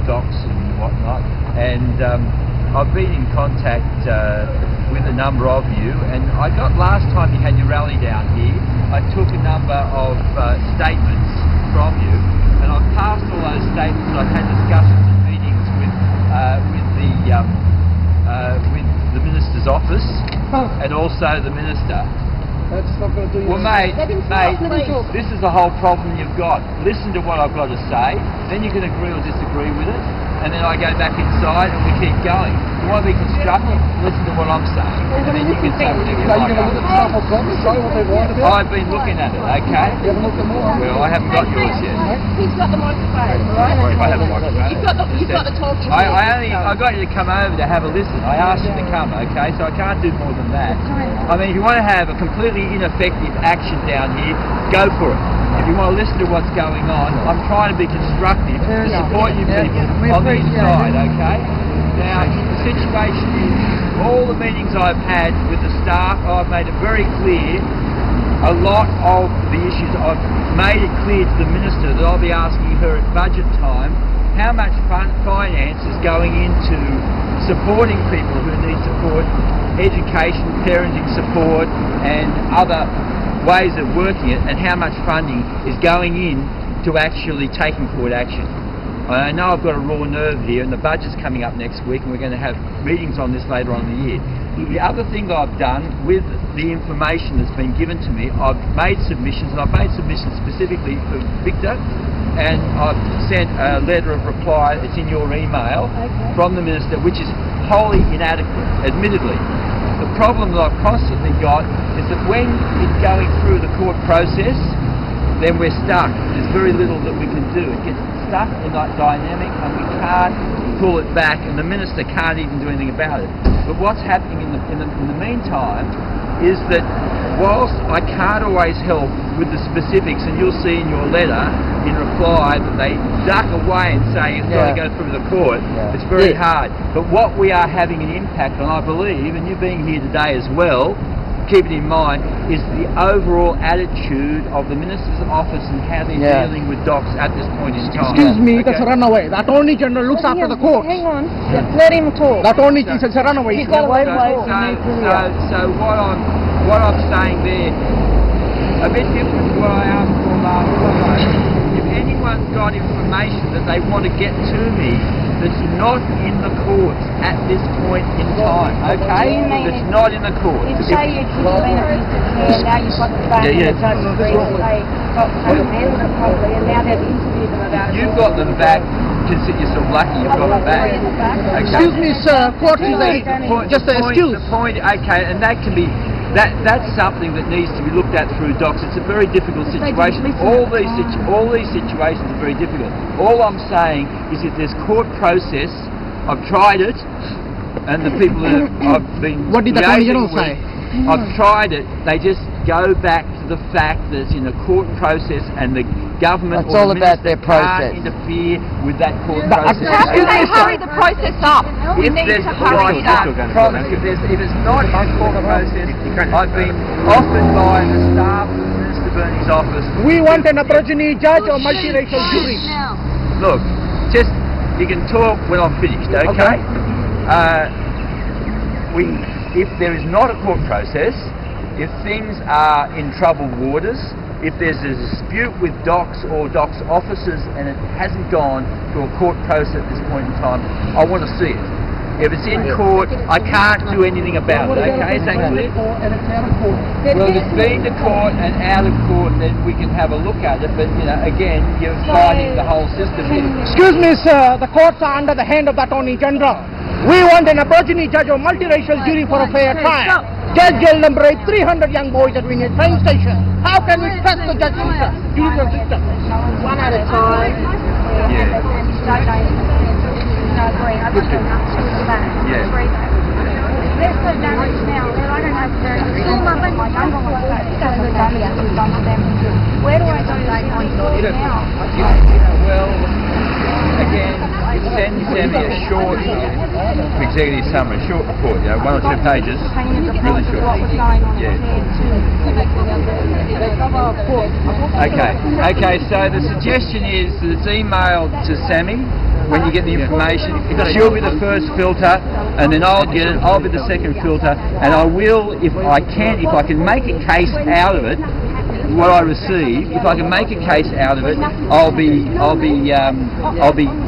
docs and whatnot, and I've been in contact with a number of you, and I got last time you had your rally down here, I took a number of statements from you, and I've passed all those statements, and I've had discussions and meetings with the Minister's office and also the Minister. That's not going to do you. Well, mate, this is the whole problem you've got. Listen to what I've got to say, then you can agree or disagree with it, and then I go back inside and we keep going. You want to be constructive? Listen to what I'm saying, and then you can say whatever you like. Are you going to look at the stuff I've got and show what they want about? I've been looking at it, okay? You haven't looked at more? Well, I haven't got yours yet. Who's got the microphone, right? I have a microphone. You've got the talking. I got you to come over to have a listen. I asked you to come, okay? So I can't do more than that. I mean, if you want to have a completely ineffective action down here, go for it. If you want to listen to what's going on, I'm trying to be constructive to support you people on the inside, okay? Now, the situation is, all the meetings I've had with the staff, I've made it very clear, a lot of the issues, I've made it clear to the Minister that I'll be asking her at budget time how much finance is going into supporting people who need support, education, parenting support and other ways of working it, and how much funding is going in to actually taking forward action. I know I've got a raw nerve here, and the budget's coming up next week, and we're going to have meetings on this later on in the year. The other thing that I've done with the information that's been given to me, I've made submissions, and I've made submissions specifically for Victor, and I've sent a letter of reply, it's in your email, from the Minister, which is wholly inadequate, admittedly. The problem that I've constantly got is that when it's going through the court process, then we're stuck. There's very little that we can do. It gets stuck in that dynamic and we can't pull it back, and the Minister can't even do anything about it. But what's happening in the meantime is that whilst I can't always help with the specifics, and you'll see in your letter in reply that they duck away and say it's got to go through the court, it's very hard. But what we are having an impact on, I believe, and you being here today as well, keep it in mind, is the overall attitude of the Minister's office and how they're dealing with docs at this point in time. Excuse me, that's a runaway. The Attorney General looks after the courts. Hang on, let him talk. The Attorney General is a runaway. He's got a So what I'm saying there, a bit different to what I asked for last time. If anyone's got information that they want to get to me that's not in the courts at this point in time, okay? That's not in the courts. You say you've been abused at care, now you've got the phone and the judge agrees that they got handled it properly, and now they've interviewed them about it. You've got them back. Consider yourself lucky you've got them back. Okay. Excuse me, sir. Court is just an excuse. The point, okay, and that can be. That's something that needs to be looked at through docs. It's a very difficult situation. All these situations are very difficult. All I'm saying is if there's court process, I've tried it, and the people that I've been what did the Attorney General say? I've tried it. They just go back to the fact that it's in a court process, and the government it's all about their process. Can't interfere with that court process. How can they hurry the process up? We need to hurry it up. If it's not a court process, I've been offered by the staff of Minister Burney's office. We want an Aborigine judge or multiracial jury. Look, just you can talk when I'm finished, okay? If there is not a court process, if things are in troubled waters, if there's a dispute with docs or docs officers and it hasn't gone to a court process at this point in time, I want to see it. If it's in court, I can't do anything about it, okay? Is that clear? Well, if it's been to court and out of court, then we can have a look at it, but, you know, again, you're fighting the whole system here. Excuse me, sir, the courts are under the hand of the Attorney General. We want an Aborigine judge or multiracial jury for a fair trial. Judge jail number 8, 300 young boys at Winnie train station. How can we trust the judicial system? One at a time. They're so damaged now. I don't know if they're my younger ones so damage we've done to them. Where do I go now? Well, again, send me a short executive summary, short report, 1 or 2 pages, really short. Okay, so the suggestion is that it's emailed to Sammy, when you get the information. She'll be the first filter, and then I'll get it. I'll be the second filter, and I will, if I can make a case out of it, what I receive, if I can make a case out of it, I'll be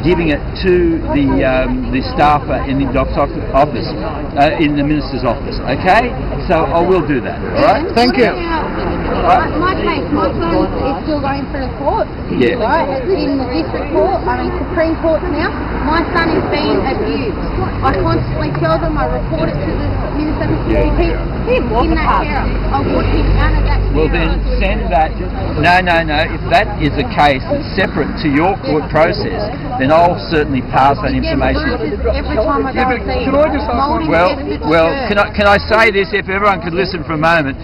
giving it to the staffer in the doc's office, in the minister's office. Okay, so I will do that. All right. Thank you. My case, my son is still going through the court. Yeah. Right, it's in the district court, Supreme Court now. My son is being abused. I constantly tell them, I report it to the Minister of Security. He's in that care. I want him out of that care. Well then, send that. No. If that is a case that's separate to your court process, then I'll certainly pass that information. Every time I go and see him. Well, can I say this, if everyone could listen for a moment,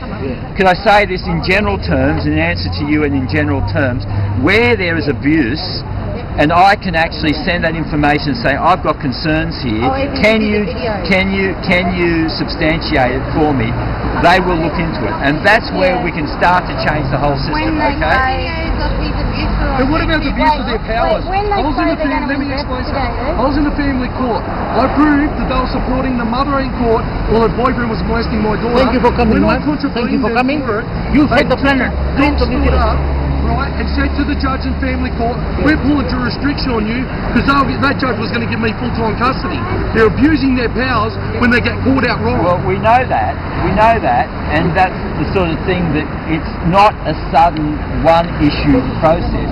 can I say this in general terms, in answer to you and in general terms, where there is abuse, and I can actually send that information and say, I've got concerns here, can you substantiate it for me? They will look into it, and that's where we can start to change the whole system, okay? And what about the abuse of their powers? I was in the family court. I proved that they were supporting the mother in court while her boyfriend was molesting my daughter. Thank you for coming, man. Thank you for coming. You said the planner. Stood up, right, and said to the judge in family court, we're pulling jurisdiction on you because that judge was going to give me full-time custody. They're abusing their powers when they get caught out wrong. Well, we know that, and that's the sort of thing that it's not a sudden one-issue process.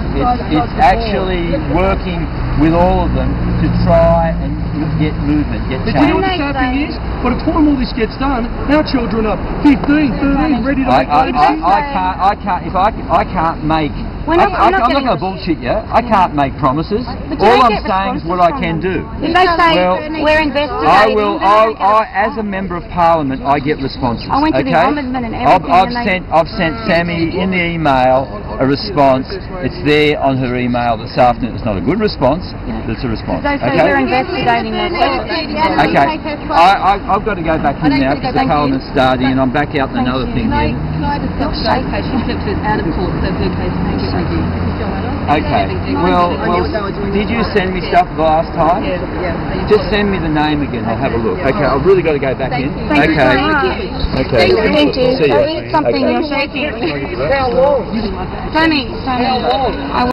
It's actually working with all of them to try and get movement, get change. But you know what the sad thing is? By the time all this gets done, our children are 15, 13, ready to make babies. I can't make. I'm not going to bullshit you. I can't make promises. All I'm saying is what I can do. If they say we're investigating, as a member of Parliament, I get responses. I went to the Ombudsman and everything. I've sent Sammy in the email a response. It's there on her email this afternoon. It's not a good response, but it's a response. They say we're investigating this. Okay. I've got to go back in now because the Parliament's starting, and I'm back out in another thing here. Okay. Well, did you send me stuff the last time? Yeah. Just send me the name again. I'll have a look. Okay. I've really got to go back in. Thank you. Okay. Thank you. See you. Something you're shaking. Tony.